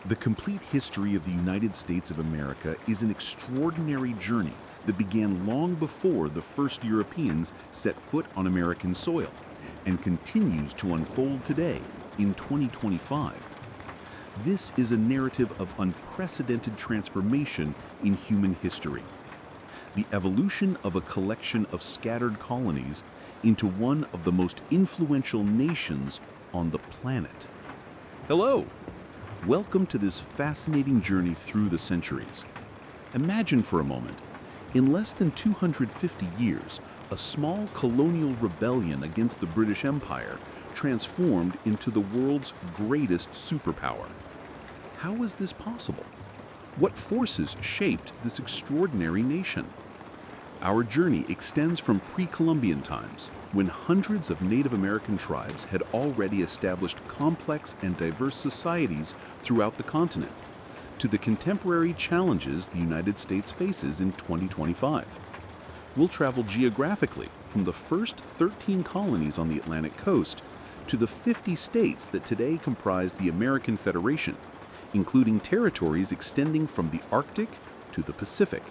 The complete history of the United States of America is an extraordinary journey that began long before the first Europeans set foot on American soil and continues to unfold today in 2025. This is a narrative of unprecedented transformation in human history. The evolution of a collection of scattered colonies into one of the most influential nations on the planet. Hello! Welcome to this fascinating journey through the centuries. Imagine for a moment, in less than 250 years, a small colonial rebellion against the British Empire transformed into the world's greatest superpower. How was this possible? What forces shaped this extraordinary nation? Our journey extends from pre-Columbian times, when hundreds of Native American tribes had already established complex and diverse societies throughout the continent, to the contemporary challenges the United States faces in 2025. We'll travel geographically from the first 13 colonies on the Atlantic coast to the 50 states that today comprise the American Federation, including territories extending from the Arctic to the Pacific.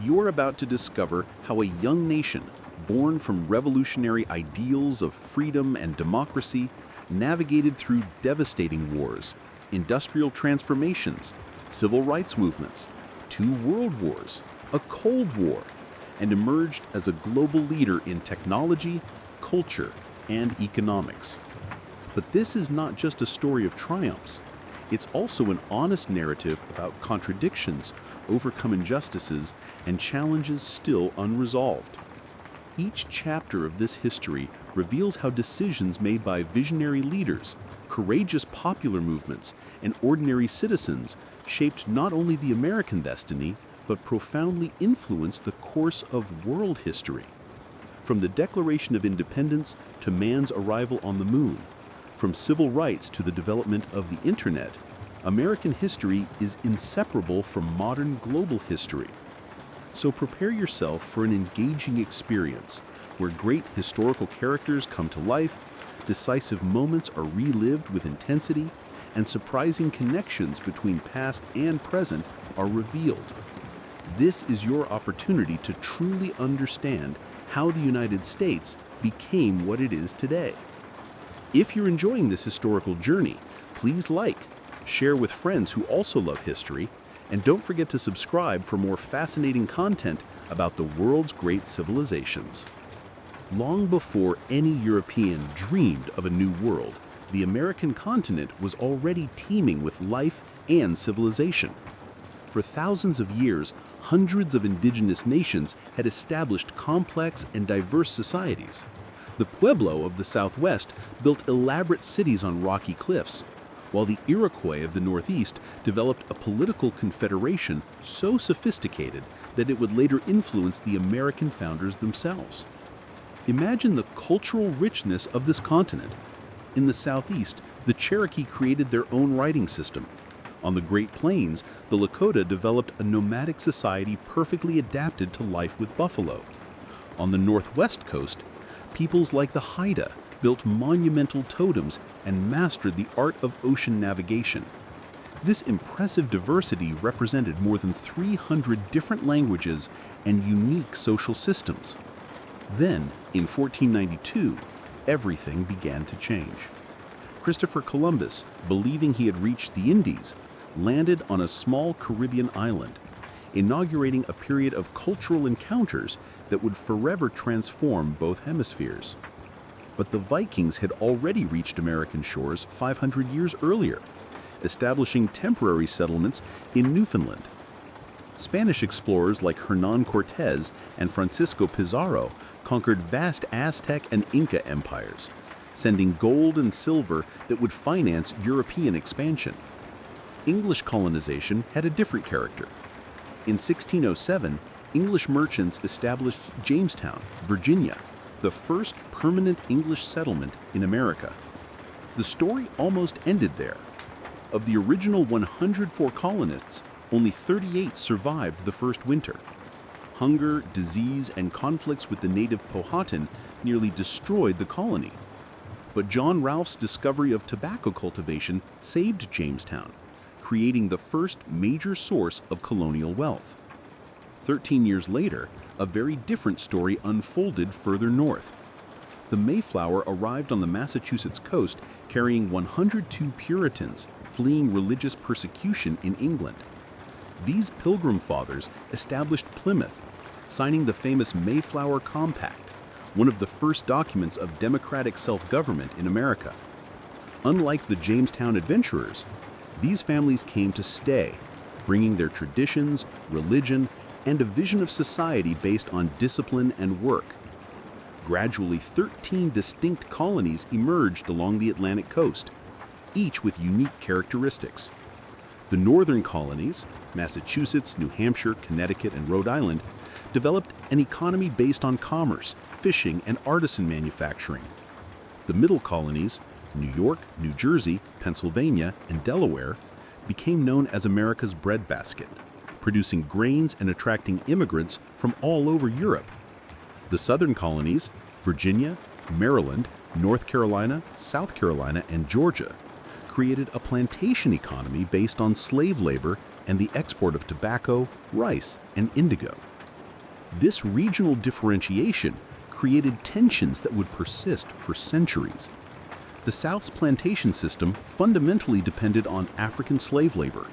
You're about to discover how a young nation, born from revolutionary ideals of freedom and democracy, navigated through devastating wars, industrial transformations, civil rights movements, 2 world wars, a Cold War, and emerged as a global leader in technology, culture, and economics. But this is not just a story of triumphs. It's also an honest narrative about contradictions, overcome injustices, and challenges still unresolved. Each chapter of this history reveals how decisions made by visionary leaders, courageous popular movements, and ordinary citizens shaped not only the American destiny, but profoundly influenced the course of world history. From the Declaration of Independence to man's arrival on the moon, from civil rights to the development of the Internet, American history is inseparable from modern global history. So prepare yourself for an engaging experience where great historical characters come to life, decisive moments are relived with intensity, and surprising connections between past and present are revealed. This is your opportunity to truly understand how the United States became what it is today. If you're enjoying this historical journey, please share with friends who also love history, and don't forget to subscribe for more fascinating content about the world's great civilizations. Long before any European dreamed of a new world, the American continent was already teeming with life and civilization. For thousands of years, hundreds of indigenous nations had established complex and diverse societies. The Pueblo of the Southwest built elaborate cities on rocky cliffs, while the Iroquois of the Northeast developed a political confederation so sophisticated that it would later influence the American founders themselves. Imagine the cultural richness of this continent. In the Southeast, the Cherokee created their own writing system. On the Great Plains, the Lakota developed a nomadic society perfectly adapted to life with buffalo. On the Northwest coast, peoples like the Haida built monumental totems and mastered the art of ocean navigation. This impressive diversity represented more than 300 different languages and unique social systems. Then, in 1492, everything began to change. Christopher Columbus, believing he had reached the Indies, landed on a small Caribbean island, inaugurating a period of cultural encounters that would forever transform both hemispheres. But the Vikings had already reached American shores 500 years earlier, establishing temporary settlements in Newfoundland. Spanish explorers like Hernán Cortés and Francisco Pizarro conquered vast Aztec and Inca empires, sending gold and silver that would finance European expansion. English colonization had a different character. In 1607, English merchants established Jamestown, Virginia, the first permanent English settlement in America. The story almost ended there. Of the original 104 colonists, only 38 survived the first winter. Hunger, disease, and conflicts with the native Powhatan nearly destroyed the colony. But John Rolfe's discovery of tobacco cultivation saved Jamestown, creating the first major source of colonial wealth. 13 years later, a very different story unfolded further north. The Mayflower arrived on the Massachusetts coast carrying 102 Puritans fleeing religious persecution in England. These Pilgrim Fathers established Plymouth, signing the famous Mayflower Compact, one of the first documents of democratic self-government in America. Unlike the Jamestown adventurers, these families came to stay, bringing their traditions, religion, and a vision of society based on discipline and work. Gradually, 13 distinct colonies emerged along the Atlantic coast, each with unique characteristics. The northern colonies, Massachusetts, New Hampshire, Connecticut, and Rhode Island, developed an economy based on commerce, fishing, and artisan manufacturing. The middle colonies, New York, New Jersey, Pennsylvania, and Delaware, became known as America's breadbasket, producing grains and attracting immigrants from all over Europe. The southern colonies, Virginia, Maryland, North Carolina, South Carolina, and Georgia, created a plantation economy based on slave labor and the export of tobacco, rice, and indigo. This regional differentiation created tensions that would persist for centuries. The South's plantation system fundamentally depended on African slave labor.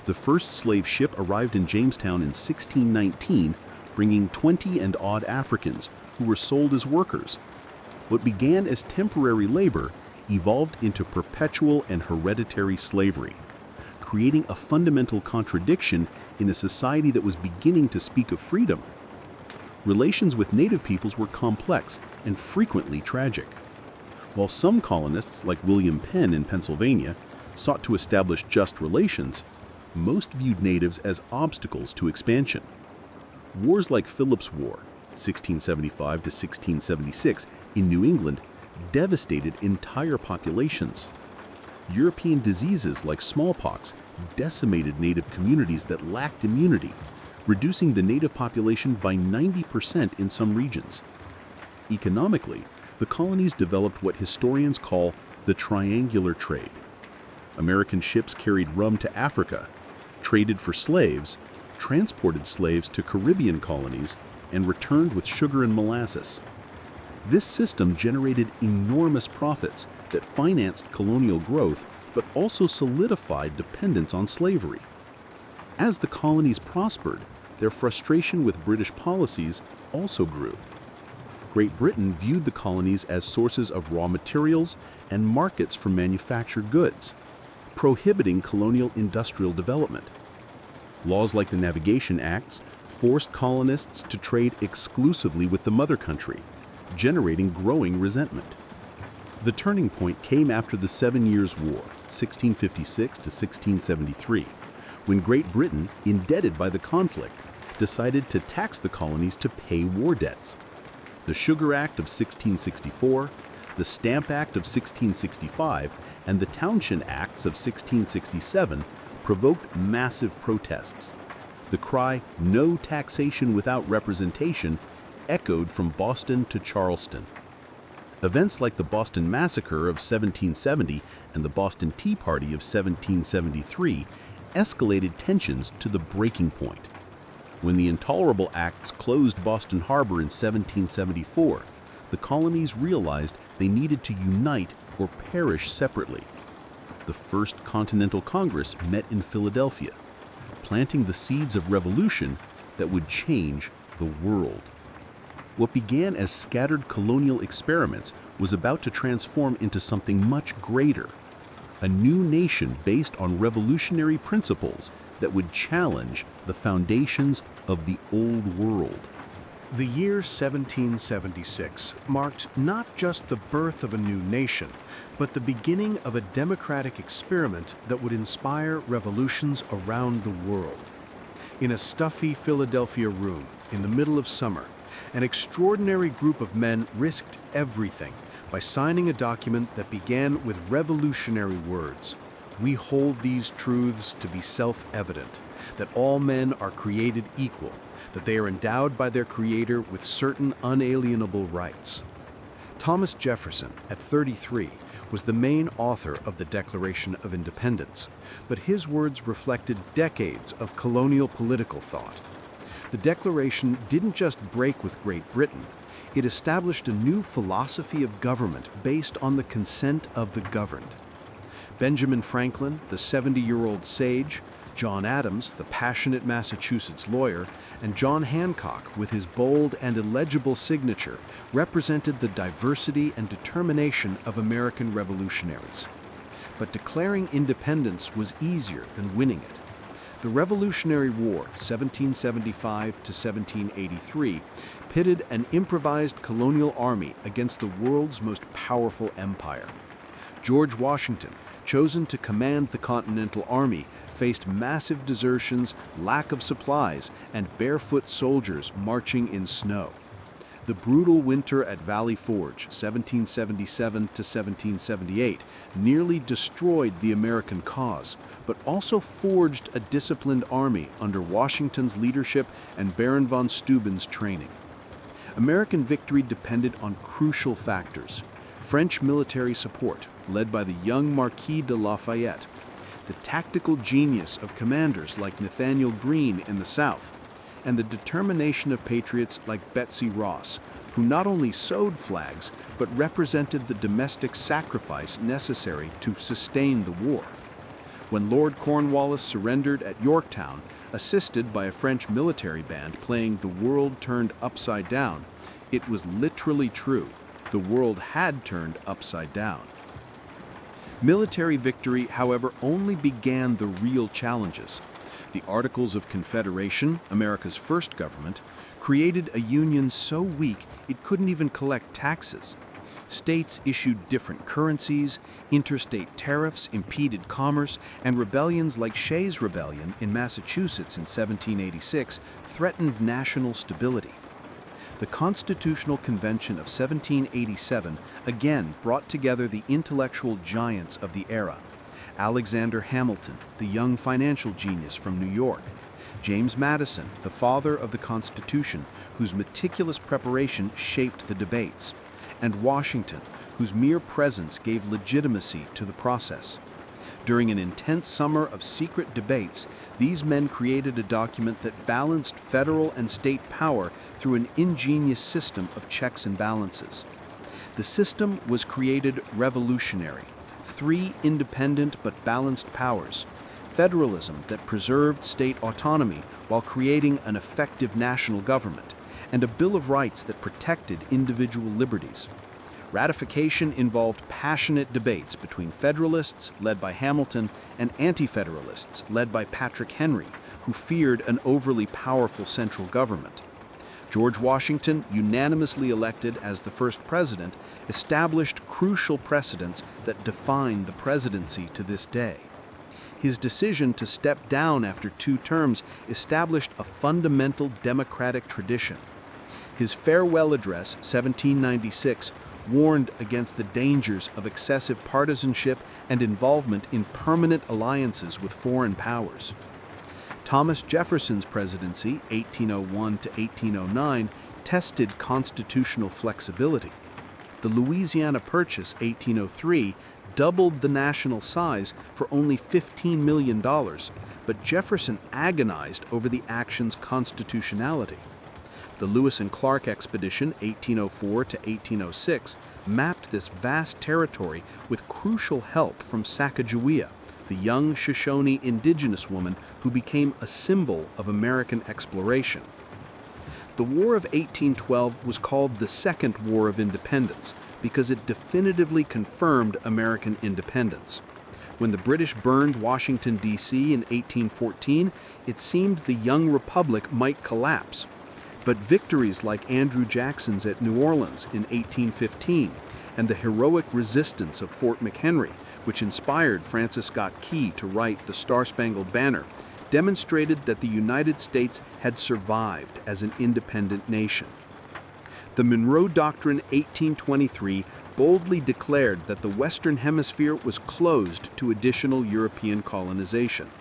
The first slave ship arrived in Jamestown in 1619, bringing 20 and odd Africans who were sold as workers. What began as temporary labor evolved into perpetual and hereditary slavery, creating a fundamental contradiction in a society that was beginning to speak of freedom. Relations with native peoples were complex and frequently tragic. While some colonists, like William Penn in Pennsylvania, sought to establish just relations, most viewed natives as obstacles to expansion. Wars like Philip's War, 1675 to 1676, in New England, devastated entire populations. European diseases like smallpox decimated native communities that lacked immunity, reducing the native population by 90% in some regions. Economically, the colonies developed what historians call the triangular trade. American ships carried rum to Africa, traded for slaves, transported slaves to Caribbean colonies, and returned with sugar and molasses. This system generated enormous profits that financed colonial growth but also solidified dependence on slavery. As the colonies prospered, their frustration with British policies also grew. Great Britain viewed the colonies as sources of raw materials and markets for manufactured goods, prohibiting colonial industrial development. Laws like the Navigation Acts forced colonists to trade exclusively with the mother country, generating growing resentment. The turning point came after the 7 Years' War, 1656 to 1673, when Great Britain, indebted by the conflict, decided to tax the colonies to pay war debts. The Sugar Act of 1664, the Stamp Act of 1665, and the Townshend Acts of 1667 provoked massive protests. The cry, "No taxation without representation," echoed from Boston to Charleston. Events like the Boston Massacre of 1770 and the Boston Tea Party of 1773 escalated tensions to the breaking point. When the Intolerable Acts closed Boston Harbor in 1774, the colonies realized they needed to unite or perish separately. The First Continental Congress met in Philadelphia, planting the seeds of revolution that would change the world. What began as scattered colonial experiments was about to transform into something much greater, a new nation based on revolutionary principles that would challenge the foundations of the old world. The year 1776 marked not just the birth of a new nation, but the beginning of a democratic experiment that would inspire revolutions around the world. In a stuffy Philadelphia room in the middle of summer, an extraordinary group of men risked everything by signing a document that began with revolutionary words. We hold these truths to be self-evident, that all men are created equal, that they are endowed by their Creator with certain unalienable rights. Thomas Jefferson, at 33, was the main author of the Declaration of Independence, but his words reflected decades of colonial political thought. The Declaration didn't just break with Great Britain, it established a new philosophy of government based on the consent of the governed. Benjamin Franklin, the 70-year-old sage, John Adams, the passionate Massachusetts lawyer, and John Hancock, with his bold and illegible signature, represented the diversity and determination of American revolutionaries. But declaring independence was easier than winning it. The Revolutionary War, 1775 to 1783, pitted an improvised colonial army against the world's most powerful empire. George Washington, chosen to command the Continental Army, faced massive desertions, lack of supplies, and barefoot soldiers marching in snow. The brutal winter at Valley Forge, 1777 to 1778, nearly destroyed the American cause, but also forged a disciplined army under Washington's leadership and Baron von Steuben's training. American victory depended on crucial factors: French military support, led by the young Marquis de Lafayette, the tactical genius of commanders like Nathaniel Greene in the South, and the determination of patriots like Betsy Ross, who not only sewed flags, but represented the domestic sacrifice necessary to sustain the war. When Lord Cornwallis surrendered at Yorktown, assisted by a French military band playing "The World Turned Upside Down," it was literally true. The world had turned upside down. Military victory, however, only began the real challenges. The Articles of Confederation, America's first government, created a union so weak it couldn't even collect taxes. States issued different currencies, interstate tariffs impeded commerce, and rebellions like Shays' Rebellion in Massachusetts in 1786 threatened national stability. The Constitutional Convention of 1787 again brought together the intellectual giants of the era: Alexander Hamilton, the young financial genius from New York; James Madison, the father of the Constitution, whose meticulous preparation shaped the debates; and Washington, whose mere presence gave legitimacy to the process. During an intense summer of secret debates, these men created a document that balanced federal and state power through an ingenious system of checks and balances. The system was created revolutionary: 3 independent but balanced powers, federalism that preserved state autonomy while creating an effective national government, and a Bill of Rights that protected individual liberties. Ratification involved passionate debates between Federalists, led by Hamilton, and Anti-Federalists, led by Patrick Henry, who feared an overly powerful central government. George Washington, unanimously elected as the first president, established crucial precedents that define the presidency to this day. His decision to step down after 2 terms established a fundamental democratic tradition. His farewell address, 1796, warned against the dangers of excessive partisanship and involvement in permanent alliances with foreign powers. Thomas Jefferson's presidency, 1801 to 1809, tested constitutional flexibility. The Louisiana Purchase, 1803, doubled the national size for only $15 million, but Jefferson agonized over the action's constitutionality. The Lewis and Clark Expedition, 1804 to 1806, mapped this vast territory with crucial help from Sacagawea, the young Shoshone indigenous woman who became a symbol of American exploration. The War of 1812 was called the Second War of Independence because it definitively confirmed American independence. When the British burned Washington, D.C. in 1814, it seemed the young republic might collapse. But victories like Andrew Jackson's at New Orleans in 1815 and the heroic resistance of Fort McHenry, which inspired Francis Scott Key to write The Star-Spangled Banner, demonstrated that the United States had survived as an independent nation. The Monroe Doctrine, 1823, boldly declared that the Western Hemisphere was closed to additional European colonization.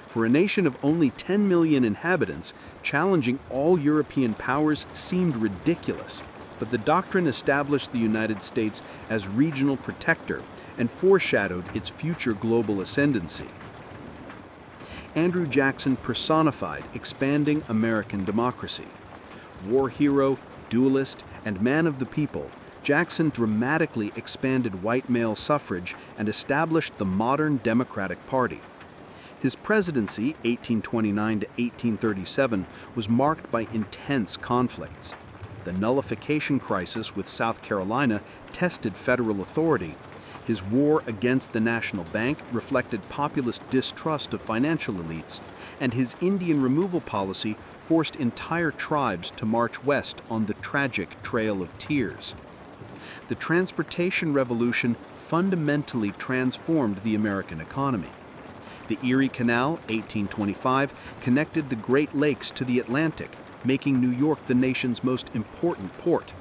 For a nation of only 10 million inhabitants, challenging all European powers seemed ridiculous. but the doctrine established the United States as regional protector and foreshadowed its future global ascendancy. Andrew Jackson personified expanding American democracy. War hero, duelist, and man of the people, Jackson dramatically expanded white male suffrage and established the modern Democratic Party. His presidency, 1829 to 1837, was marked by intense conflicts. The nullification crisis with South Carolina tested federal authority. His war against the National Bank reflected populist distrust of financial elites, and his Indian removal policy forced entire tribes to march west on the tragic Trail of Tears. The Transportation Revolution fundamentally transformed the American economy. The Erie Canal, 1825, connected the Great Lakes to the Atlantic, making New York the nation's most important port.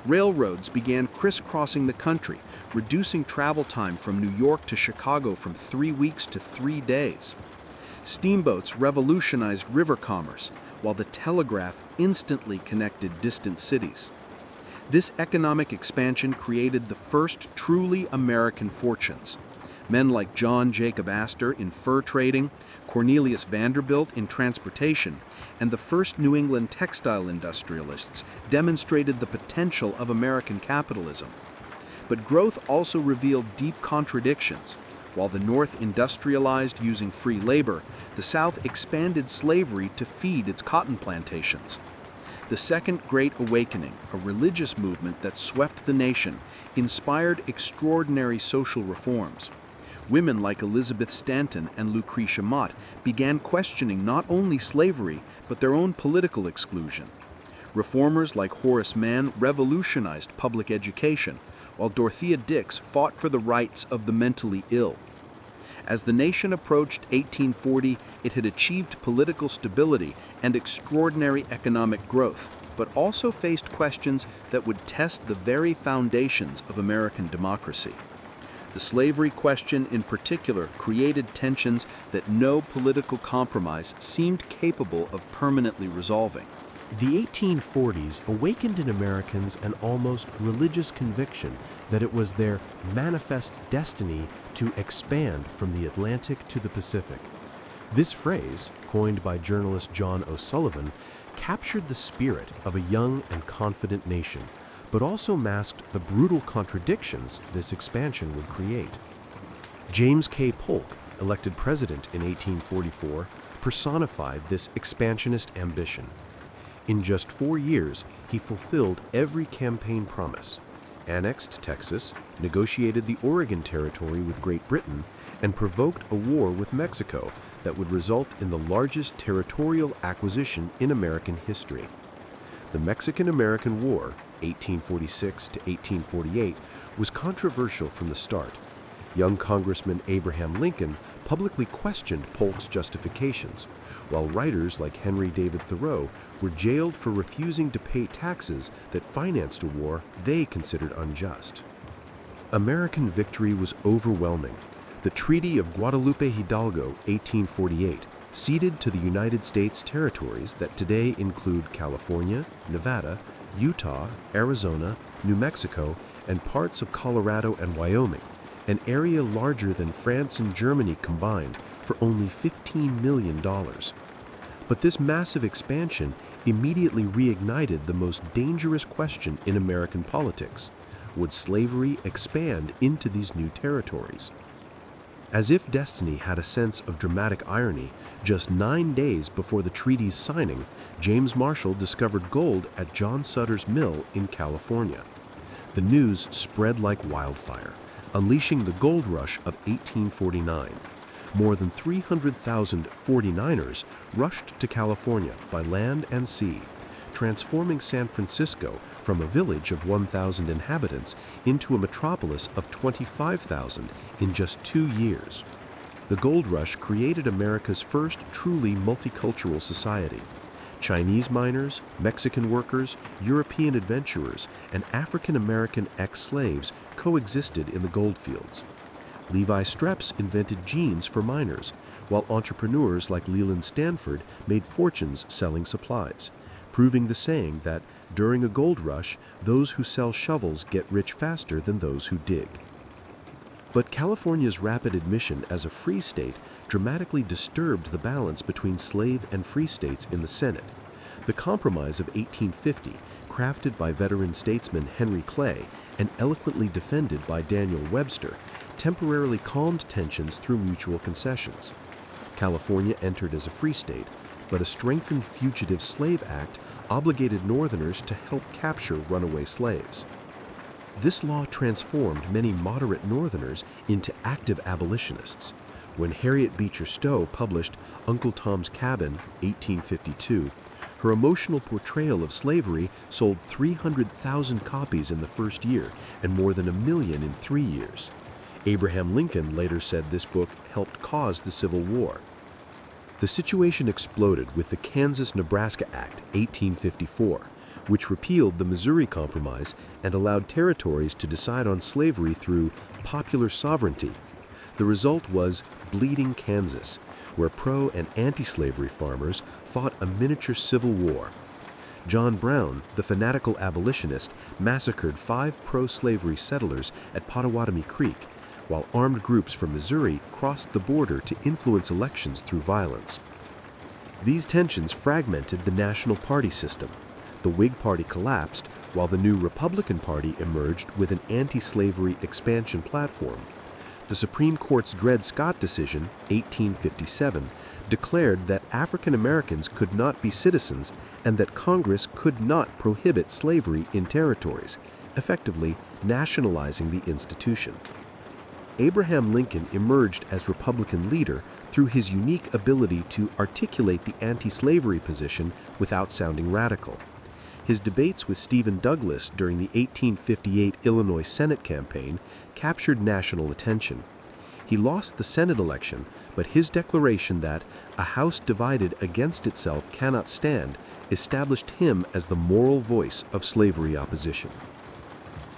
Railroads began crisscrossing the country, reducing travel time from New York to Chicago from 3 weeks to 3 days. Steamboats revolutionized river commerce, while the telegraph instantly connected distant cities. This economic expansion created the first truly American fortunes. Men like John Jacob Astor in fur trading, Cornelius Vanderbilt in transportation, and the first New England textile industrialists demonstrated the potential of American capitalism. But growth also revealed deep contradictions. While the North industrialized using free labor, the South expanded slavery to feed its cotton plantations. The Second Great Awakening, a religious movement that swept the nation, inspired extraordinary social reforms. Women like Elizabeth Stanton and Lucretia Mott began questioning not only slavery, but their own political exclusion. Reformers like Horace Mann revolutionized public education, while Dorothea Dix fought for the rights of the mentally ill. As the nation approached 1840, it had achieved political stability and extraordinary economic growth, but also faced questions that would test the very foundations of American democracy. The slavery question in particular created tensions that no political compromise seemed capable of permanently resolving. The 1840s awakened in Americans an almost religious conviction that it was their manifest destiny to expand from the Atlantic to the Pacific. This phrase, coined by journalist John O'Sullivan, captured the spirit of a young and confident nation, but also masked the brutal contradictions this expansion would create. James K. Polk, elected president in 1844, personified this expansionist ambition. In just 4 years, he fulfilled every campaign promise, annexed Texas, negotiated the Oregon Territory with Great Britain, and provoked a war with Mexico that would result in the largest territorial acquisition in American history. The Mexican-American War, 1846 to 1848, was controversial from the start. Young Congressman Abraham Lincoln publicly questioned Polk's justifications, while writers like Henry David Thoreau were jailed for refusing to pay taxes that financed a war they considered unjust. American victory was overwhelming. The Treaty of Guadalupe Hidalgo, 1848, ceded to the United States territories that today include California, Nevada, Utah, Arizona, New Mexico, and parts of Colorado and Wyoming, an area larger than France and Germany combined, for only $15 million. But this massive expansion immediately reignited the most dangerous question in American politics: would slavery expand into these new territories? As if destiny had a sense of dramatic irony, just 9 days before the treaty's signing, James Marshall discovered gold at John Sutter's mill in California. The news spread like wildfire, unleashing the gold rush of 1849. More than 300,000 49ers rushed to California by land and sea, transforming San Francisco from a village of 1,000 inhabitants into a metropolis of 25,000 in just 2 years. The gold rush created America's first truly multicultural society. Chinese miners, Mexican workers, European adventurers, and African American ex-slaves coexisted in the goldfields. Levi Strauss invented jeans for miners, while entrepreneurs like Leland Stanford made fortunes selling supplies, proving the saying that during a gold rush, those who sell shovels get rich faster than those who dig. But California's rapid admission as a free state dramatically disturbed the balance between slave and free states in the Senate. The Compromise of 1850, crafted by veteran statesman Henry Clay and eloquently defended by Daniel Webster, temporarily calmed tensions through mutual concessions. California entered as a free state, but a strengthened Fugitive Slave Act obligated Northerners to help capture runaway slaves. This law transformed many moderate Northerners into active abolitionists. When Harriet Beecher Stowe published Uncle Tom's Cabin, 1852, her emotional portrayal of slavery sold 300,000 copies in the first year and more than 1 million in 3 years. Abraham Lincoln later said this book helped cause the Civil War. The situation exploded with the Kansas-Nebraska Act, 1854, which repealed the Missouri Compromise and allowed territories to decide on slavery through popular sovereignty. The result was Bleeding Kansas, where pro- and anti-slavery farmers fought a miniature civil war. John Brown, the fanatical abolitionist, massacred 5 pro-slavery settlers at Pottawatomie Creek, while armed groups from Missouri crossed the border to influence elections through violence. These tensions fragmented the national party system. The Whig Party collapsed, while the new Republican Party emerged with an anti-slavery expansion platform. The Supreme Court's Dred Scott decision, 1857, declared that African Americans could not be citizens and that Congress could not prohibit slavery in territories, effectively nationalizing the institution. Abraham Lincoln emerged as Republican leader through his unique ability to articulate the anti-slavery position without sounding radical. His debates with Stephen Douglas during the 1858 Illinois Senate campaign captured national attention. He lost the Senate election, but his declaration that a house divided against itself cannot stand established him as the moral voice of slavery opposition.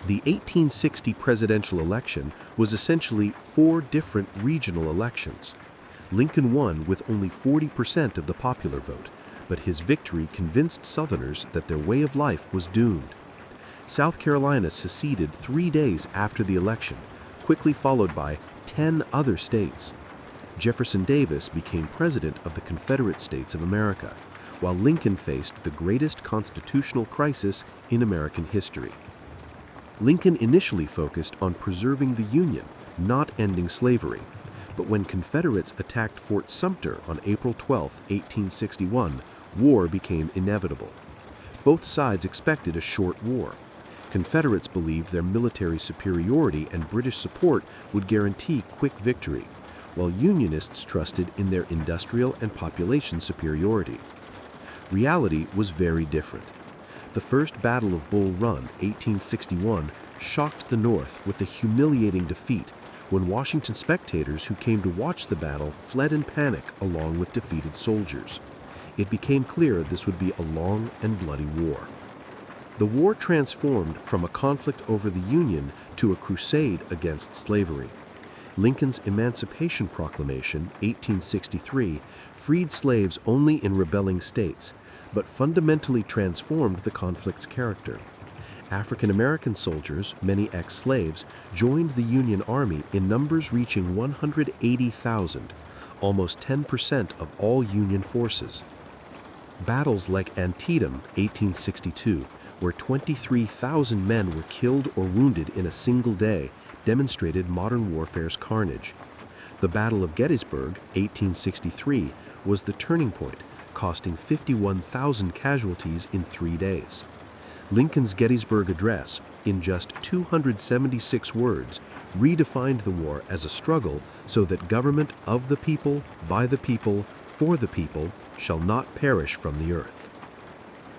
The 1860 presidential election was essentially 4 different regional elections. Lincoln won with only 40% of the popular vote, but his victory convinced Southerners that their way of life was doomed. South Carolina seceded 3 days after the election, quickly followed by 10 other states. Jefferson Davis became president of the Confederate States of America, while Lincoln faced the greatest constitutional crisis in American history. Lincoln initially focused on preserving the Union, not ending slavery. But when Confederates attacked Fort Sumter on April 12, 1861, war became inevitable. Both sides expected a short war. Confederates believed their military superiority and British support would guarantee quick victory, while Unionists trusted in their industrial and population superiority. Reality was very different. The First Battle of Bull Run, 1861, shocked the North with a humiliating defeat when Washington spectators who came to watch the battle fled in panic along with defeated soldiers. It became clear this would be a long and bloody war. The war transformed from a conflict over the Union to a crusade against slavery. Lincoln's Emancipation Proclamation, 1863, freed slaves only in rebelling states, but fundamentally transformed the conflict's character. African American soldiers, many ex-slaves, joined the Union Army in numbers reaching 180,000, almost 10% of all Union forces. Battles like Antietam, 1862, where 23,000 men were killed or wounded in a single day, demonstrated modern warfare's carnage. The Battle of Gettysburg, 1863, was the turning point, costing 51,000 casualties in 3 days. Lincoln's Gettysburg Address, in just 276 words, redefined the war as a struggle so that government of the people, by the people, for the people, shall not perish from the earth.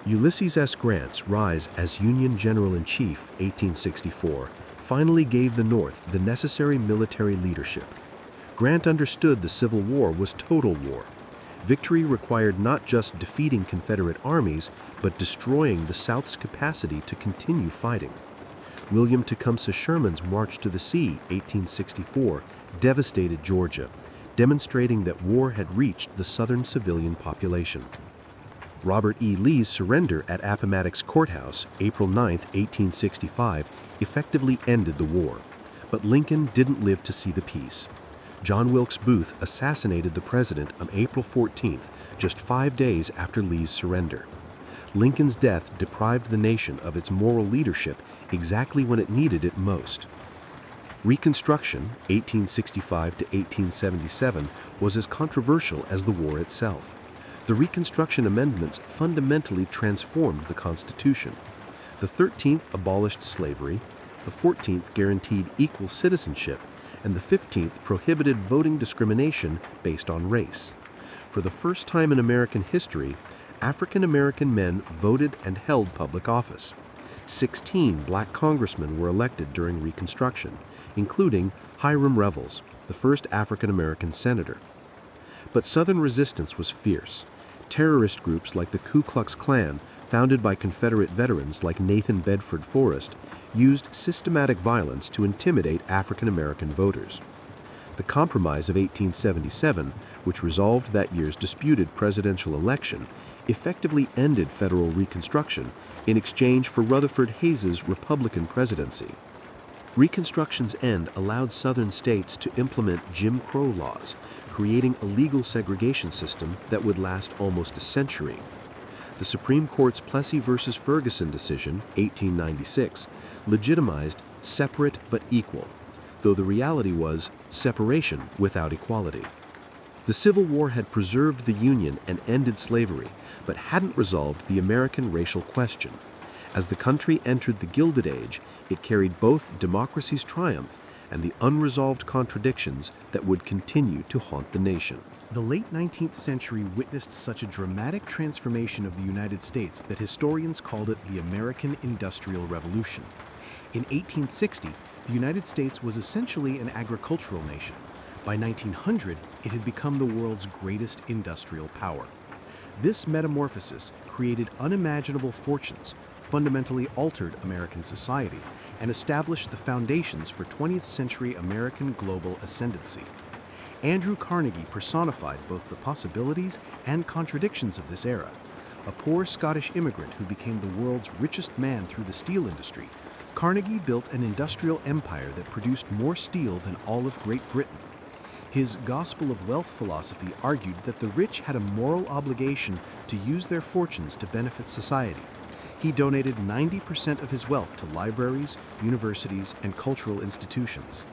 Ulysses S. Grant's rise as Union General-in-Chief, 1864, finally gave the North the necessary military leadership. Grant understood the Civil War was total war. Victory required not just defeating Confederate armies, but destroying the South's capacity to continue fighting. William Tecumseh Sherman's March to the Sea, 1864, devastated Georgia, demonstrating that war had reached the Southern civilian population. Robert E. Lee's surrender at Appomattox Courthouse, April 9, 1865, effectively ended the war. But Lincoln didn't live to see the peace. John Wilkes Booth assassinated the president on April 14th, just 5 days after Lee's surrender. Lincoln's death deprived the nation of its moral leadership exactly when it needed it most. Reconstruction, 1865 to 1877, was as controversial as the war itself. The Reconstruction Amendments fundamentally transformed the Constitution. The 13th abolished slavery, the 14th guaranteed equal citizenship, and the 15th prohibited voting discrimination based on race. For the first time in American history, African American men voted and held public office. 16 black congressmen were elected during Reconstruction, including Hiram Revels, the first African American senator. But Southern resistance was fierce. Terrorist groups like the Ku Klux Klan, founded by Confederate veterans like Nathan Bedford Forrest, used systematic violence to intimidate African American voters. The Compromise of 1877, which resolved that year's disputed presidential election, effectively ended federal Reconstruction in exchange for Rutherford Hayes's Republican presidency. Reconstruction's end allowed Southern states to implement Jim Crow laws, creating a legal segregation system that would last almost a century. The Supreme Court's Plessy v. Ferguson decision, 1896, legitimized separate but equal, though the reality was separation without equality. The Civil War had preserved the Union and ended slavery, but hadn't resolved the American racial question. As the country entered the Gilded Age, it carried both democracy's triumph and the unresolved contradictions that would continue to haunt the nation. The late 19th century witnessed such a dramatic transformation of the United States that historians called it the American Industrial Revolution. In 1860, the United States was essentially an agricultural nation. By 1900, it had become the world's greatest industrial power. This metamorphosis created unimaginable fortunes, fundamentally altered American society, and established the foundations for 20th century American global ascendancy. Andrew Carnegie personified both the possibilities and contradictions of this era. A poor Scottish immigrant who became the world's richest man through the steel industry, Carnegie built an industrial empire that produced more steel than all of Great Britain. His Gospel of Wealth philosophy argued that the rich had a moral obligation to use their fortunes to benefit society. He donated 90% of his wealth to libraries, universities, and cultural institutions.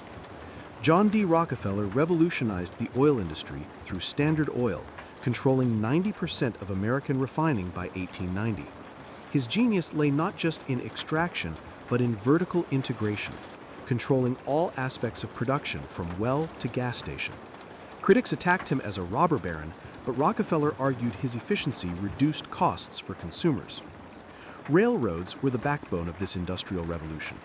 John D. Rockefeller revolutionized the oil industry through Standard Oil, controlling 90% of American refining by 1890. His genius lay not just in extraction, but in vertical integration, controlling all aspects of production from well to gas station. Critics attacked him as a robber baron, but Rockefeller argued his efficiency reduced costs for consumers. Railroads were the backbone of this industrial revolution.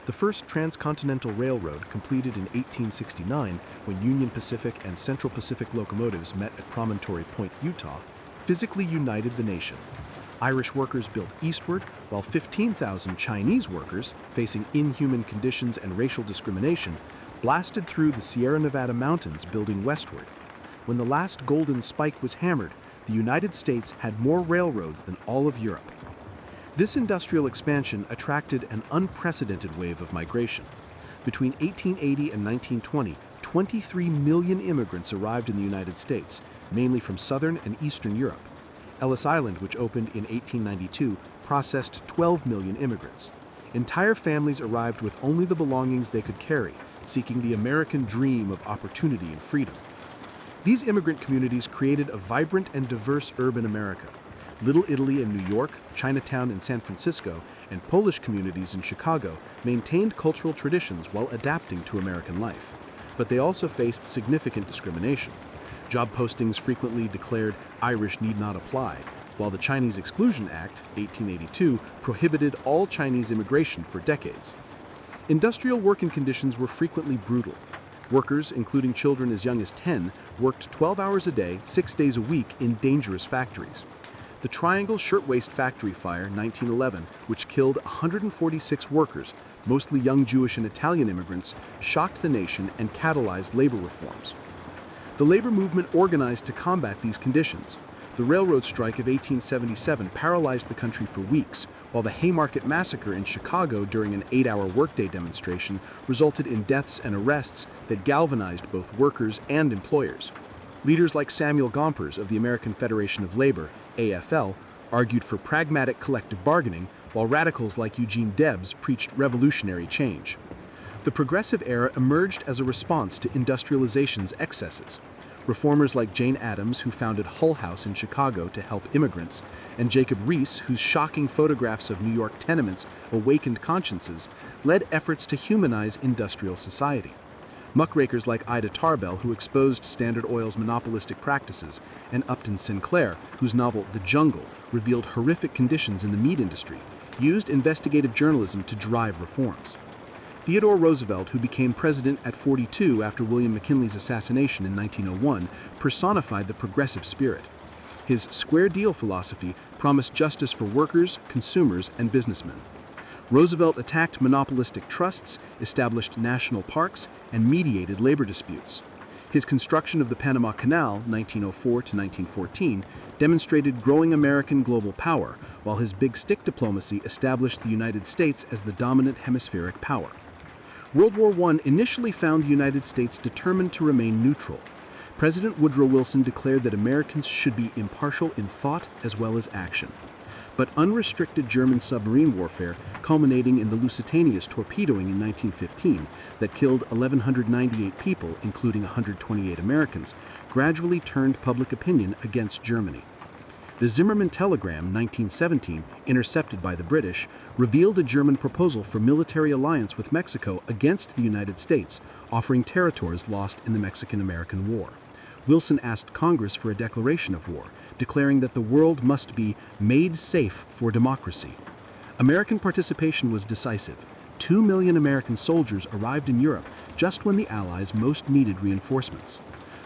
The first transcontinental railroad, completed in 1869 when Union Pacific and Central Pacific locomotives met at Promontory Point, Utah, physically united the nation. Irish workers built eastward, while 15,000 Chinese workers, facing inhuman conditions and racial discrimination, blasted through the Sierra Nevada mountains building westward. When the last golden spike was hammered, the United States had more railroads than all of Europe. This industrial expansion attracted an unprecedented wave of migration. Between 1880 and 1920, 23 million immigrants arrived in the United States, mainly from Southern and Eastern Europe. Ellis Island, which opened in 1892, processed 12 million immigrants. Entire families arrived with only the belongings they could carry, seeking the American dream of opportunity and freedom. These immigrant communities created a vibrant and diverse urban America. Little Italy in New York, Chinatown in San Francisco, and Polish communities in Chicago maintained cultural traditions while adapting to American life. But they also faced significant discrimination. Job postings frequently declared Irish need not apply, while the Chinese Exclusion Act, 1882, prohibited all Chinese immigration for decades. Industrial working conditions were frequently brutal. Workers, including children as young as 10, worked 12 hours a day, 6 days a week in dangerous factories. The Triangle Shirtwaist Factory Fire, 1911, which killed 146 workers, mostly young Jewish and Italian immigrants, shocked the nation and catalyzed labor reforms. The labor movement organized to combat these conditions. The railroad strike of 1877 paralyzed the country for weeks, while the Haymarket Massacre in Chicago during an 8-hour workday demonstration resulted in deaths and arrests that galvanized both workers and employers. Leaders like Samuel Gompers of the American Federation of Labor, AFL, argued for pragmatic collective bargaining, while radicals like Eugene Debs preached revolutionary change. The Progressive Era emerged as a response to industrialization's excesses. Reformers like Jane Addams, who founded Hull House in Chicago to help immigrants, and Jacob Riis, whose shocking photographs of New York tenements awakened consciences, led efforts to humanize industrial society. Muckrakers like Ida Tarbell, who exposed Standard Oil's monopolistic practices, and Upton Sinclair, whose novel The Jungle revealed horrific conditions in the meat industry, used investigative journalism to drive reforms. Theodore Roosevelt, who became president at 42 after William McKinley's assassination in 1901, personified the progressive spirit. His square deal philosophy promised justice for workers, consumers, and businessmen. Roosevelt attacked monopolistic trusts, established national parks, and mediated labor disputes. His construction of the Panama Canal, 1904 to 1914, demonstrated growing American global power, while his big stick diplomacy established the United States as the dominant hemispheric power. World War I initially found the United States determined to remain neutral. President Woodrow Wilson declared that Americans should be impartial in thought as well as action. But unrestricted German submarine warfare, culminating in the Lusitania's torpedoing in 1915 that killed 1,198 people, including 128 Americans, gradually turned public opinion against Germany. The Zimmermann telegram, 1917, intercepted by the British, revealed a German proposal for military alliance with Mexico against the United States, offering territories lost in the Mexican-American War. Wilson asked Congress for a declaration of war, declaring that the world must be made safe for democracy. American participation was decisive. 2 million American soldiers arrived in Europe just when the Allies most needed reinforcements.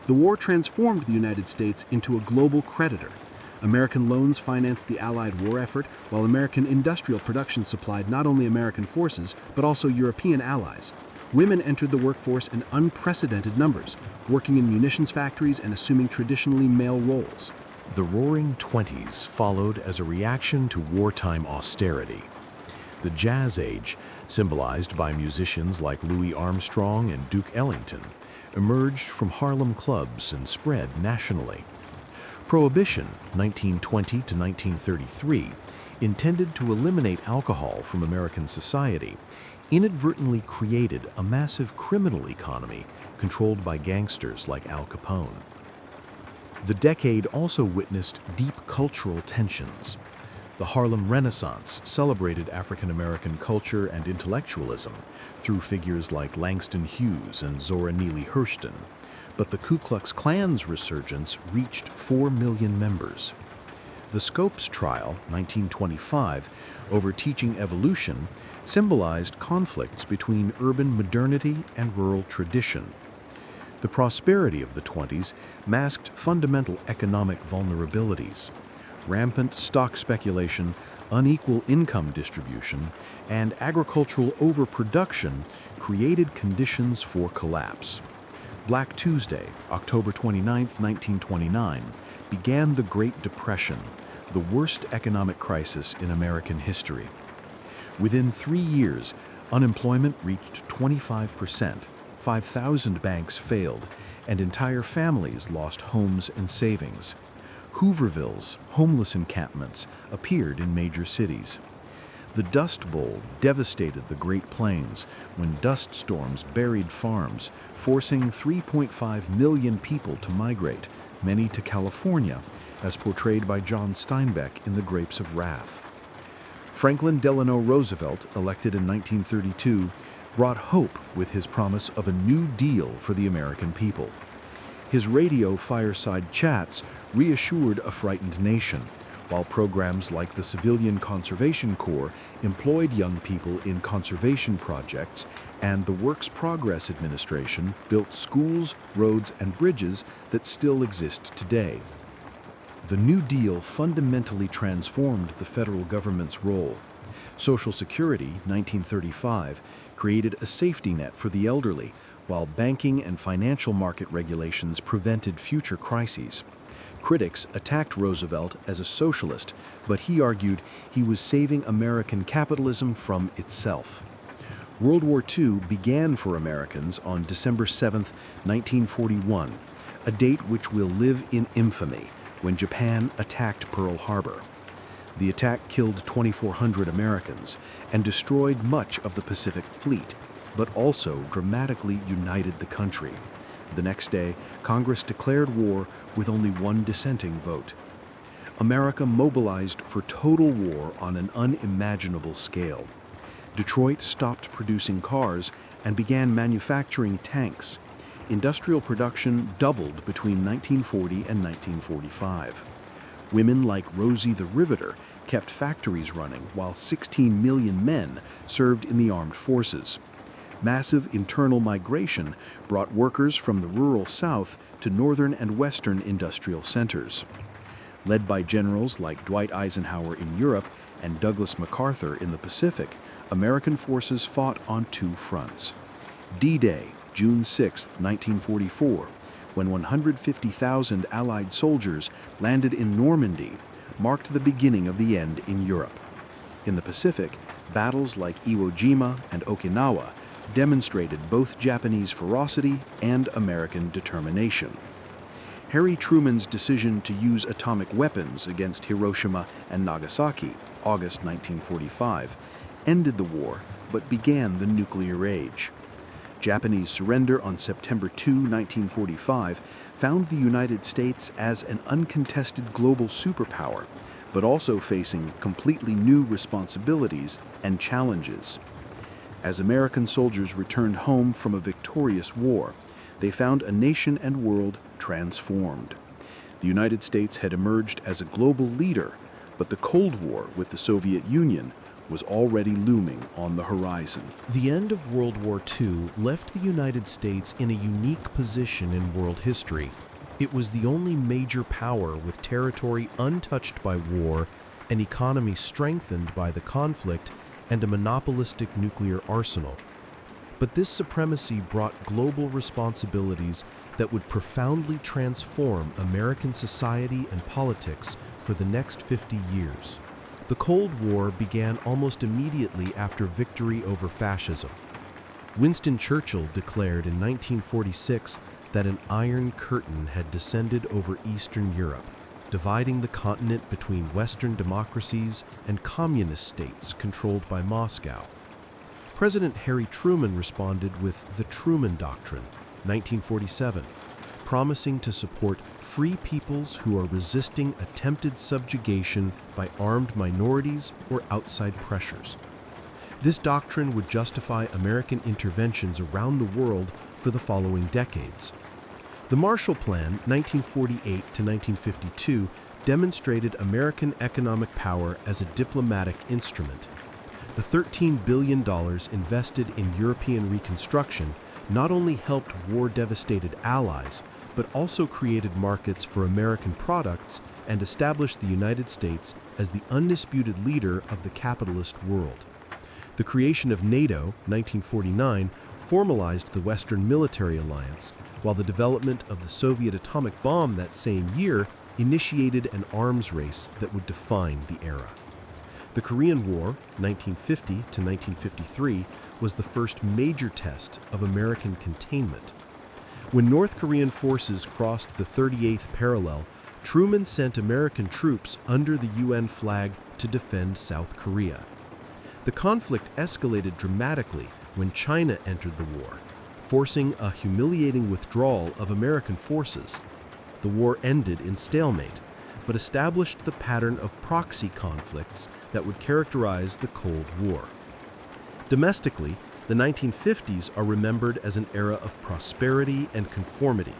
The war transformed the United States into a global creditor. American loans financed the Allied war effort, while American industrial production supplied not only American forces, but also European allies. Women entered the workforce in unprecedented numbers, working in munitions factories and assuming traditionally male roles. The Roaring Twenties followed as a reaction to wartime austerity. The Jazz Age, symbolized by musicians like Louis Armstrong and Duke Ellington, emerged from Harlem clubs and spread nationally. Prohibition, 1920 to 1933, intended to eliminate alcohol from American society, inadvertently created a massive criminal economy controlled by gangsters like Al Capone. The decade also witnessed deep cultural tensions. The Harlem Renaissance celebrated African American culture and intellectualism through figures like Langston Hughes and Zora Neale Hurston, but the Ku Klux Klan's resurgence reached 4 million members. The Scopes Trial, 1925, over teaching evolution, symbolized conflicts between urban modernity and rural tradition. The prosperity of the 20s masked fundamental economic vulnerabilities. Rampant stock speculation, unequal income distribution, and agricultural overproduction created conditions for collapse. Black Tuesday, October 29, 1929, began the Great Depression, the worst economic crisis in American history. Within 3 years, unemployment reached 25%, 5,000 banks failed, and entire families lost homes and savings. Hoovervilles, homeless encampments, appeared in major cities. The Dust Bowl devastated the Great Plains when dust storms buried farms, forcing 3.5 million people to migrate, many to California, as portrayed by John Steinbeck in The Grapes of Wrath. Franklin Delano Roosevelt, elected in 1932, brought hope with his promise of a New Deal for the American people. His radio fireside chats reassured a frightened nation, while programs like the Civilian Conservation Corps employed young people in conservation projects, and the Works Progress Administration built schools, roads, and bridges that still exist today. The New Deal fundamentally transformed the federal government's role. Social Security, 1935, created a safety net for the elderly, while banking and financial market regulations prevented future crises. Critics attacked Roosevelt as a socialist, but he argued he was saving American capitalism from itself. World War II began for Americans on December 7, 1941, a date which will live in infamy when Japan attacked Pearl Harbor. The attack killed 2,400 Americans and destroyed much of the Pacific Fleet, but also dramatically united the country. The next day, Congress declared war with only one dissenting vote. America mobilized for total war on an unimaginable scale. Detroit stopped producing cars and began manufacturing tanks. Industrial production doubled between 1940 and 1945. Women like Rosie the Riveter kept factories running, while 16 million men served in the armed forces. Massive internal migration brought workers from the rural South to northern and western industrial centers. Led by generals like Dwight Eisenhower in Europe and Douglas MacArthur in the Pacific, American forces fought on two fronts. D-Day, June 6, 1944, when 150,000 Allied soldiers landed in Normandy, marked the beginning of the end in Europe. In the Pacific, battles like Iwo Jima and Okinawa demonstrated both Japanese ferocity and American determination. Harry Truman's decision to use atomic weapons against Hiroshima and Nagasaki, August 1945, ended the war but began the nuclear age. Japanese surrender on September 2, 1945, found the United States as an uncontested global superpower, but also facing completely new responsibilities and challenges. As American soldiers returned home from a victorious war, they found a nation and world transformed. The United States had emerged as a global leader, but the Cold War with the Soviet Union was already looming on the horizon. The end of World War II left the United States in a unique position in world history. It was the only major power with territory untouched by war, an economy strengthened by the conflict, and a monopolistic nuclear arsenal. But this supremacy brought global responsibilities that would profoundly transform American society and politics for the next 50 years. The Cold War began almost immediately after victory over fascism. Winston Churchill declared in 1946 that an Iron Curtain had descended over Eastern Europe, dividing the continent between Western democracies and communist states controlled by Moscow. President Harry Truman responded with the Truman Doctrine, 1947, promising to support free peoples who are resisting attempted subjugation by armed minorities or outside pressures. This doctrine would justify American interventions around the world for the following decades. The Marshall Plan, 1948 to 1952, demonstrated American economic power as a diplomatic instrument. The $13 billion invested in European reconstruction not only helped war-devastated allies, but also created markets for American products and established the United States as the undisputed leader of the capitalist world. The creation of NATO, 1949, formalized the Western military alliance, while the development of the Soviet atomic bomb that same year initiated an arms race that would define the era. The Korean War, 1950 to 1953, was the first major test of American containment. When North Korean forces crossed the 38th parallel, Truman sent American troops under the UN flag to defend South Korea. The conflict escalated dramatically when China entered the war, forcing a humiliating withdrawal of American forces. The war ended in stalemate, but established the pattern of proxy conflicts that would characterize the Cold War. Domestically, the 1950s are remembered as an era of prosperity and conformity.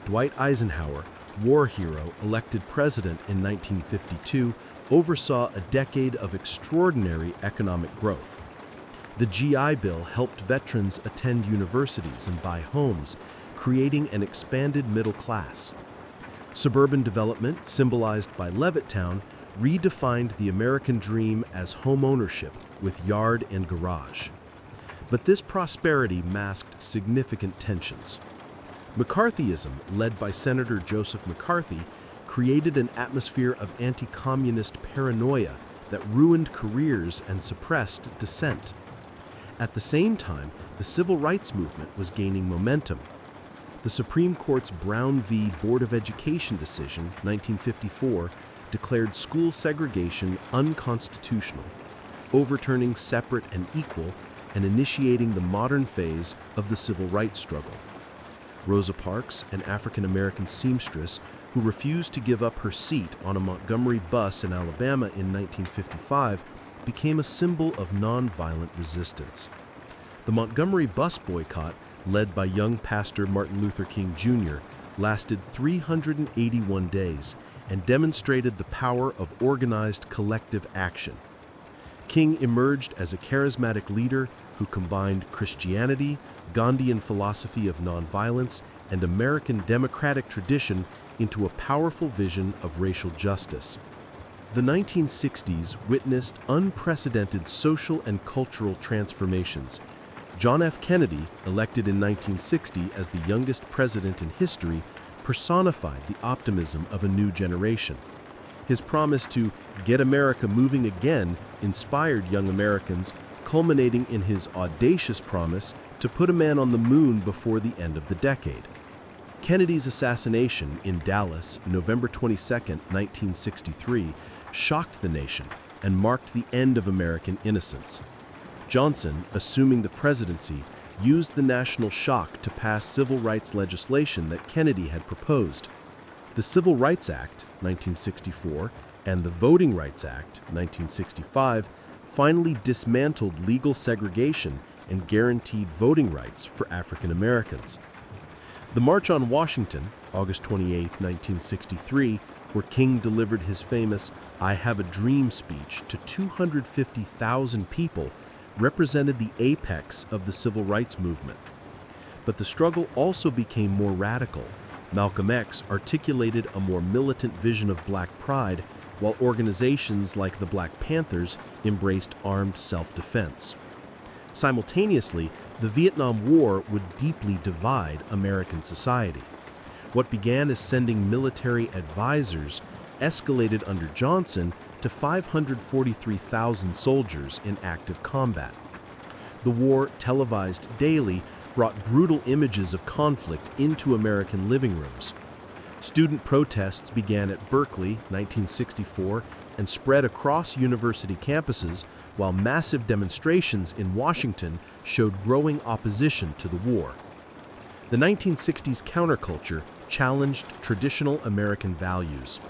Dwight Eisenhower, war hero elected president in 1952, oversaw a decade of extraordinary economic growth. The GI Bill helped veterans attend universities and buy homes, creating an expanded middle class. Suburban development, symbolized by Levittown, redefined the American dream as home ownership with yard and garage. But this prosperity masked significant tensions. McCarthyism, led by Senator Joseph McCarthy, created an atmosphere of anti-communist paranoia that ruined careers and suppressed dissent. At the same time, the civil rights movement was gaining momentum. The Supreme Court's Brown v. Board of Education decision, 1954, declared school segregation unconstitutional, overturning separate and equal and initiating the modern phase of the civil rights struggle. Rosa Parks, an African-American seamstress who refused to give up her seat on a Montgomery bus in Alabama in 1955, became a symbol of nonviolent resistance. The Montgomery bus boycott, led by young pastor Martin Luther King Jr., lasted 381 days and demonstrated the power of organized collective action. King emerged as a charismatic leader who combined Christianity, Gandhian philosophy of nonviolence, and American democratic tradition into a powerful vision of racial justice. The 1960s witnessed unprecedented social and cultural transformations. John F. Kennedy, elected in 1960 as the youngest president in history, personified the optimism of a new generation. His promise to get America moving again inspired young Americans, culminating in his audacious promise to put a man on the moon before the end of the decade. Kennedy's assassination in Dallas, November 22, 1963, shocked the nation and marked the end of American innocence. Johnson, assuming the presidency, used the national shock to pass civil rights legislation that Kennedy had proposed. The Civil Rights Act, 1964, and the Voting Rights Act, 1965, finally dismantled legal segregation and guaranteed voting rights for African Americans. The March on Washington, August 28, 1963, where King delivered his famous "I Have a Dream" speech to 250,000 people, represented the apex of the civil rights movement. But the struggle also became more radical. Malcolm X articulated a more militant vision of black pride, while organizations like the Black Panthers embraced armed self-defense. Simultaneously, the Vietnam War would deeply divide American society. What began as sending military advisors escalated under Johnson to 543,000 soldiers in active combat. The war, televised daily, brought brutal images of conflict into American living rooms. Student protests began at Berkeley, 1964, and spread across university campuses, while massive demonstrations in Washington showed growing opposition to the war. The 1960s counterculture challenged traditional American values.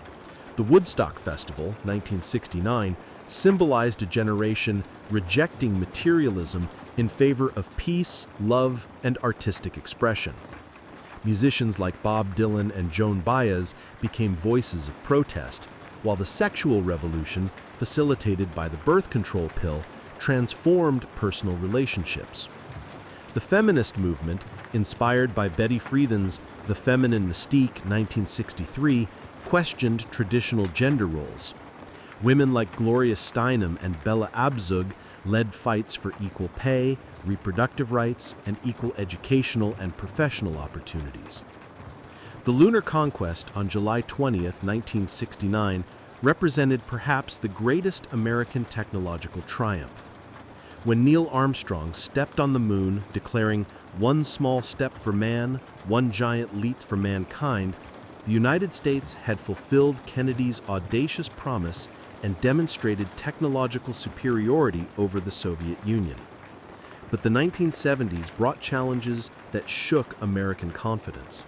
The Woodstock Festival, 1969, symbolized a generation rejecting materialism in favor of peace, love, and artistic expression. Musicians like Bob Dylan and Joan Baez became voices of protest, while the sexual revolution, facilitated by the birth control pill, transformed personal relationships. The feminist movement, inspired by Betty Friedan's The Feminine Mystique, 1963, questioned traditional gender roles. Women like Gloria Steinem and Bella Abzug led fights for equal pay, reproductive rights, and equal educational and professional opportunities. The lunar conquest on July 20th, 1969, represented perhaps the greatest American technological triumph. When Neil Armstrong stepped on the moon, declaring "one small step for man, one giant leap for mankind," the United States had fulfilled Kennedy's audacious promise and demonstrated technological superiority over the Soviet Union. But the 1970s brought challenges that shook American confidence.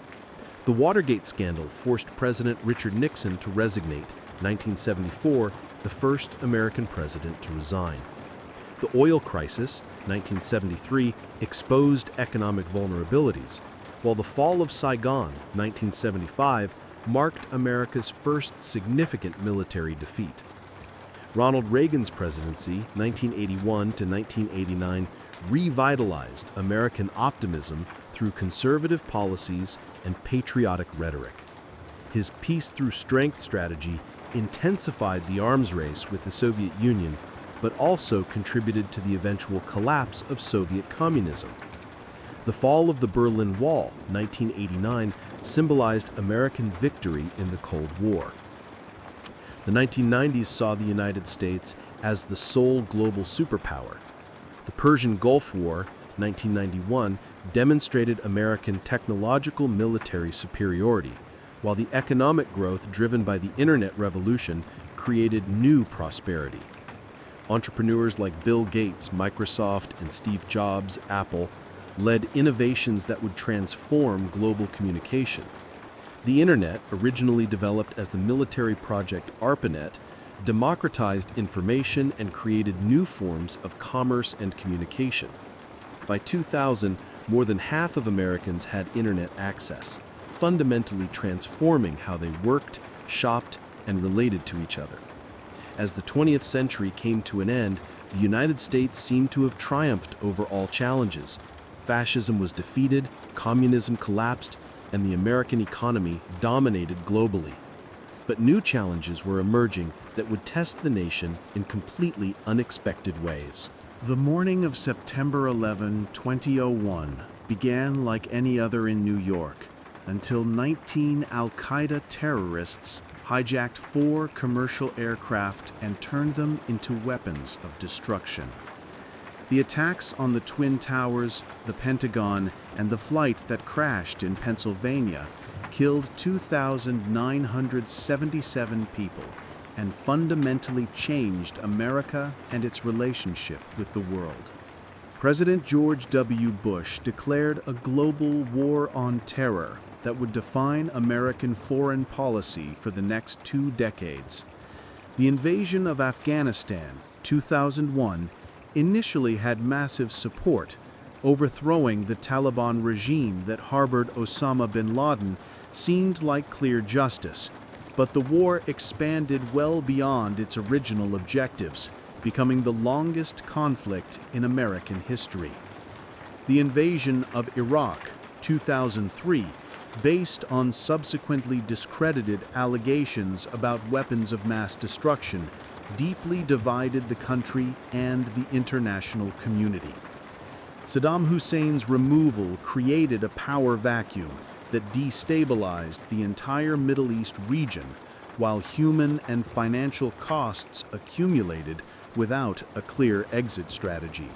The Watergate scandal forced President Richard Nixon to resignate, 1974, the first American president to resign. The oil crisis, 1973, exposed economic vulnerabilities, while the fall of Saigon, 1975, marked America's first significant military defeat. Ronald Reagan's presidency, 1981 to 1989, revitalized American optimism through conservative policies and patriotic rhetoric. His peace through strength strategy intensified the arms race with the Soviet Union, but also contributed to the eventual collapse of Soviet communism. The fall of the Berlin Wall, 1989, symbolized American victory in the Cold War. The 1990s saw the United States as the sole global superpower. The Persian Gulf War, 1991, demonstrated American technological military superiority, while the economic growth driven by the Internet revolution created new prosperity. Entrepreneurs like Bill Gates, Microsoft, and Steve Jobs, Apple, led innovations that would transform global communication. The Internet, originally developed as the military project ARPANET, democratized information and created new forms of commerce and communication. By 2000, more than half of Americans had Internet access, fundamentally transforming how they worked, shopped, and related to each other. As the 20th century came to an end, the United States seemed to have triumphed over all challenges. Fascism was defeated, communism collapsed, and the American economy dominated globally. But new challenges were emerging that would test the nation in completely unexpected ways. The morning of September 11, 2001 began like any other in New York until 19 al-Qaeda terrorists hijacked 4 commercial aircraft and turned them into weapons of destruction. The attacks on the Twin Towers, the Pentagon, and the flight that crashed in Pennsylvania killed 2,977 people and fundamentally changed America and its relationship with the world. President George W. Bush declared a global war on terror that would define American foreign policy for the next 2 decades. The invasion of Afghanistan, 2001, initially had massive support, overthrowing the Taliban regime that harbored Osama bin Laden seemed like clear justice, but the war expanded well beyond its original objectives, becoming the longest conflict in American history. The invasion of Iraq, 2003, based on subsequently discredited allegations about weapons of mass destruction, deeply divided the country and the international community. Saddam Hussein's removal created a power vacuum that destabilized the entire Middle East region, while human and financial costs accumulated without a clear exit strategy.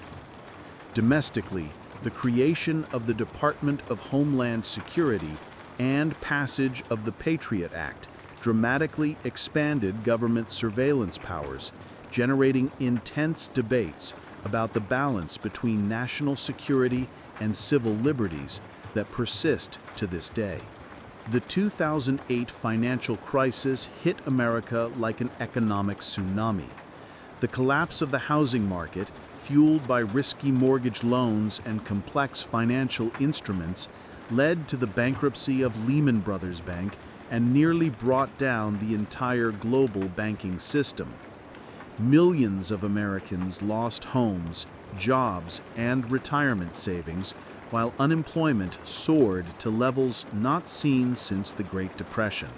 Domestically, the creation of the Department of Homeland Security and passage of the Patriot Act dramatically expanded government surveillance powers, generating intense debates about the balance between national security and civil liberties that persist to this day. The 2008 financial crisis hit America like an economic tsunami. The collapse of the housing market, fueled by risky mortgage loans and complex financial instruments, led to the bankruptcy of Lehman Brothers Bank and nearly brought down the entire global banking system. Millions of Americans lost homes, jobs, and retirement savings, while unemployment soared to levels not seen since the Great Depression.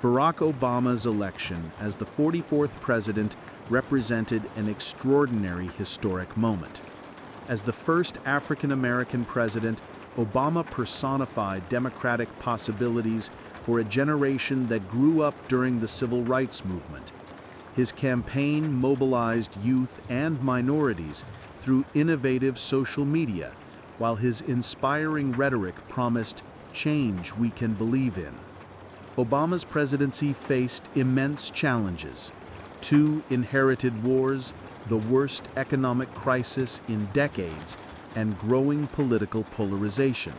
Barack Obama's election as the 44th president represented an extraordinary historic moment. As the first African-American president, Obama personified democratic possibilities for a generation that grew up during the civil rights movement. His campaign mobilized youth and minorities through innovative social media, while his inspiring rhetoric promised change we can believe in. Obama's presidency faced immense challenges: 2 inherited wars, the worst economic crisis in decades, and growing political polarization.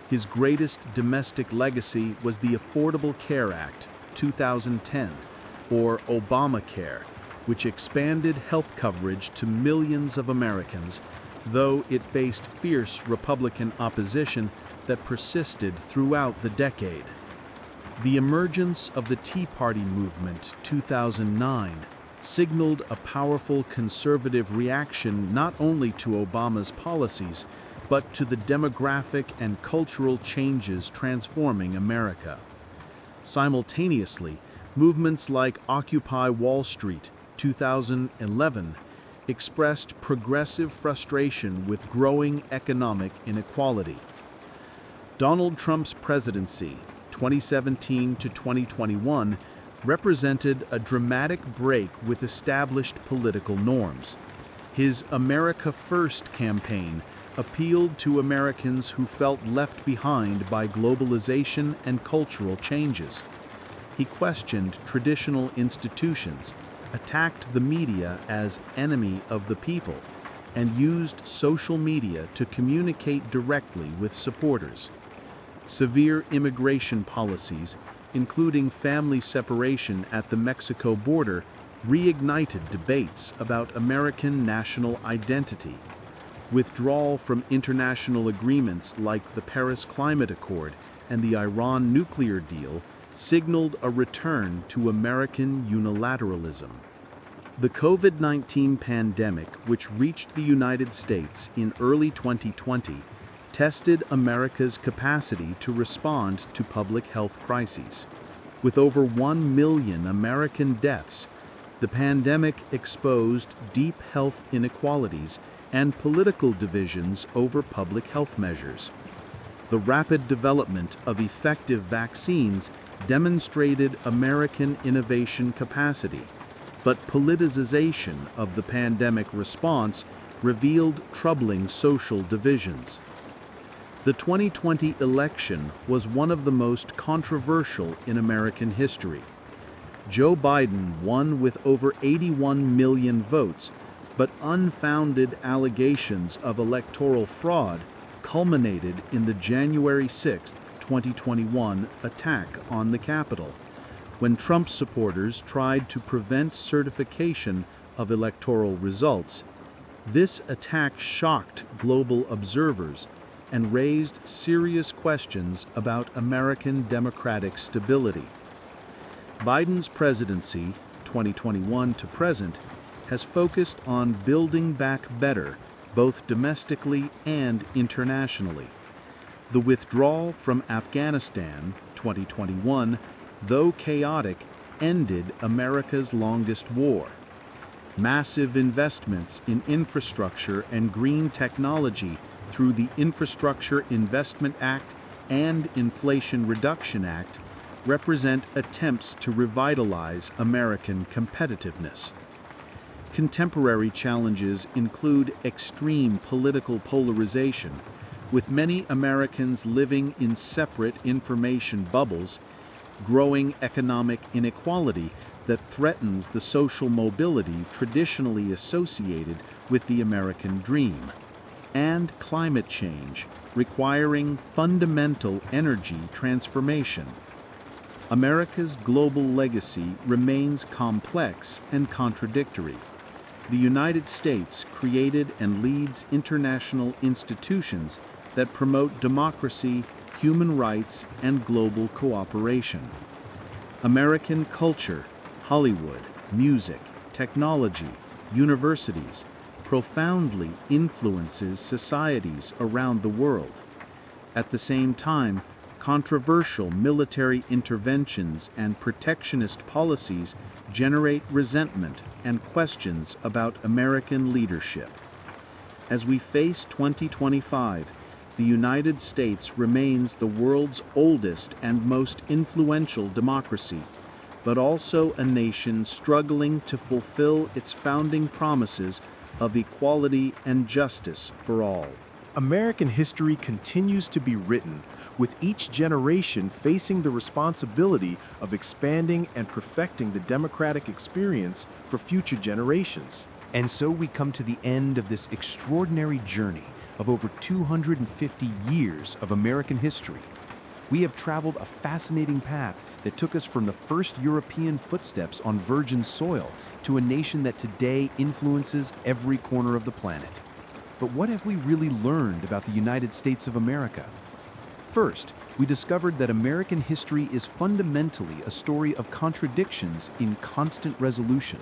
His greatest domestic legacy was the Affordable Care Act, 2010, or Obamacare, which expanded health coverage to millions of Americans, though it faced fierce Republican opposition that persisted throughout the decade. The emergence of the Tea Party movement, 2009, signaled a powerful conservative reaction not only to Obama's policies, but to the demographic and cultural changes transforming America. Simultaneously, movements like Occupy Wall Street, 2011, expressed progressive frustration with growing economic inequality. Donald Trump's presidency, 2017 to 2021, represented a dramatic break with established political norms. His America First campaign appealed to Americans who felt left behind by globalization and cultural changes. He questioned traditional institutions, attacked the media as enemy of the people, and used social media to communicate directly with supporters. Severe immigration policies, including family separation at the Mexico border, reignited debates about American national identity. Withdrawal from international agreements like the Paris Climate Accord and the Iran nuclear deal signaled a return to American unilateralism. The COVID-19 pandemic, which reached the United States in early 2020, tested America's capacity to respond to public health crises. With over 1 million American deaths, the pandemic exposed deep health inequalities and political divisions over public health measures. The rapid development of effective vaccines demonstrated American innovation capacity, but politicization of the pandemic response revealed troubling social divisions. The 2020 election was one of the most controversial in American history. Joe Biden won with over 81 million votes, but unfounded allegations of electoral fraud culminated in the January 6, 2021 attack on the Capitol, when Trump supporters tried to prevent certification of electoral results. This attack shocked global observers and raised serious questions about American democratic stability. Biden's presidency, 2021 to present, has focused on building back better, both domestically and internationally. The withdrawal from Afghanistan, 2021, though chaotic, ended America's longest war. Massive investments in infrastructure and green technology through the Infrastructure Investment Act and Inflation Reduction Act represent attempts to revitalize American competitiveness. Contemporary challenges include extreme political polarization, with many Americans living in separate information bubbles, growing economic inequality that threatens the social mobility traditionally associated with the American dream, and climate change requiring fundamental energy transformation. America's global legacy remains complex and contradictory. The United States created and leads international institutions that promote democracy, human rights, and global cooperation. American culture, Hollywood, music, technology, universities, profoundly influences societies around the world. At the same time, controversial military interventions and protectionist policies generate resentment and questions about American leadership. As we face 2025, the United States remains the world's oldest and most influential democracy, but also a nation struggling to fulfill its founding promises of equality and justice for all. American history continues to be written, with each generation facing the responsibility of expanding and perfecting the democratic experience for future generations. And so we come to the end of this extraordinary journey of over 250 years of American history. We have traveled a fascinating path that took us from the first European footsteps on virgin soil to a nation that today influences every corner of the planet. But what have we really learned about the United States of America? First, we discovered that American history is fundamentally a story of contradictions in constant resolution.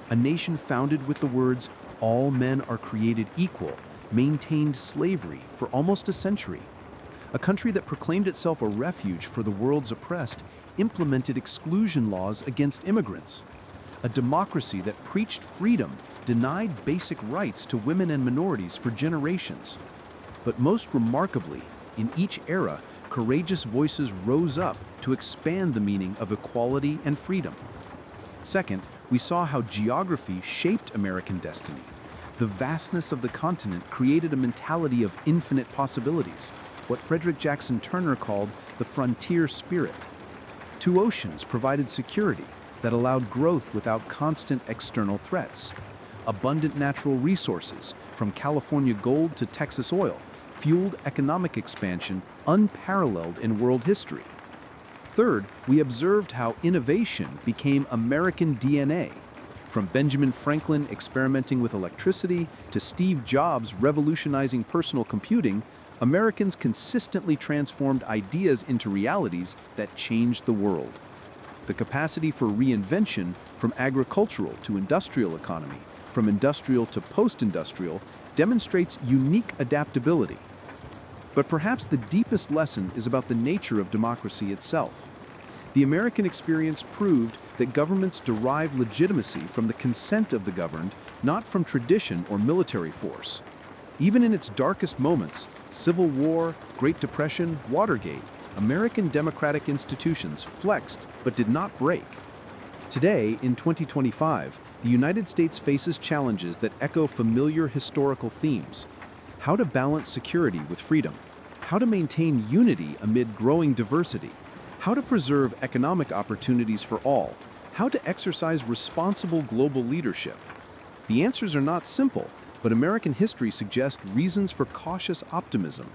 A nation founded with the words, "All men are created equal," maintained slavery for almost a century. A country that proclaimed itself a refuge for the world's oppressed implemented exclusion laws against immigrants. A democracy that preached freedom denied basic rights to women and minorities for generations. But most remarkably, in each era, courageous voices rose up to expand the meaning of equality and freedom. Second, we saw how geography shaped American destiny. The vastness of the continent created a mentality of infinite possibilities, what Frederick Jackson Turner called the frontier spirit. Two oceans provided security that allowed growth without constant external threats. Abundant natural resources, from California gold to Texas oil, fueled economic expansion unparalleled in world history. Third, we observed how innovation became American DNA. From Benjamin Franklin experimenting with electricity to Steve Jobs revolutionizing personal computing, Americans consistently transformed ideas into realities that changed the world. The capacity for reinvention, from agricultural to industrial economy, from industrial to post-industrial, demonstrates unique adaptability. But perhaps the deepest lesson is about the nature of democracy itself. The American experience proved that governments derive legitimacy from the consent of the governed, not from tradition or military force. Even in its darkest moments, Civil War, Great Depression, Watergate, American democratic institutions flexed but did not break. Today, in 2025, the United States faces challenges that echo familiar historical themes. How to balance security with freedom, how to maintain unity amid growing diversity, how to preserve economic opportunities for all, how to exercise responsible global leadership. The answers are not simple, but American history suggests reasons for cautious optimism.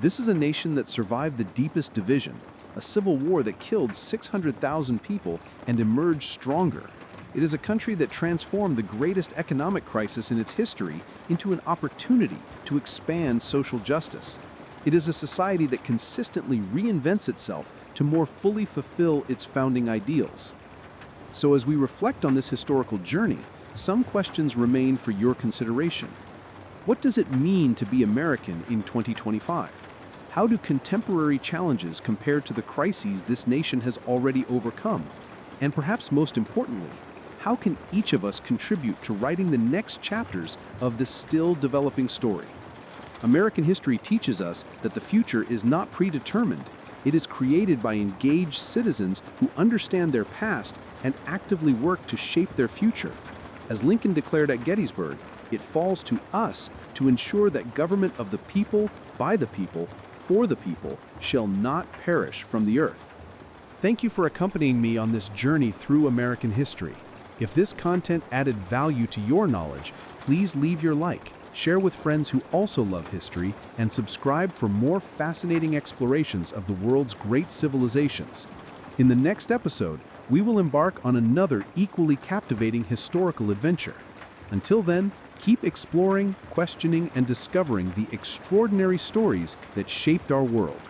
This is a nation that survived the deepest division, a civil war that killed 600,000 people and emerged stronger. It is a country that transformed the greatest economic crisis in its history into an opportunity to expand social justice. It is a society that consistently reinvents itself to more fully fulfill its founding ideals. So as we reflect on this historical journey, some questions remain for your consideration. What does it mean to be American in 2025? How do contemporary challenges compare to the crises this nation has already overcome? And perhaps most importantly, how can each of us contribute to writing the next chapters of this still developing story? American history teaches us that the future is not predetermined. It is created by engaged citizens who understand their past and actively work to shape their future. As Lincoln declared at Gettysburg, it falls to us to ensure that government of the people, by the people, for the people, shall not perish from the earth. Thank you for accompanying me on this journey through American history. If this content added value to your knowledge, please leave your like, share with friends who also love history, and subscribe for more fascinating explorations of the world's great civilizations. In the next episode, we will embark on another equally captivating historical adventure. Until then, keep exploring, questioning, and discovering the extraordinary stories that shaped our world.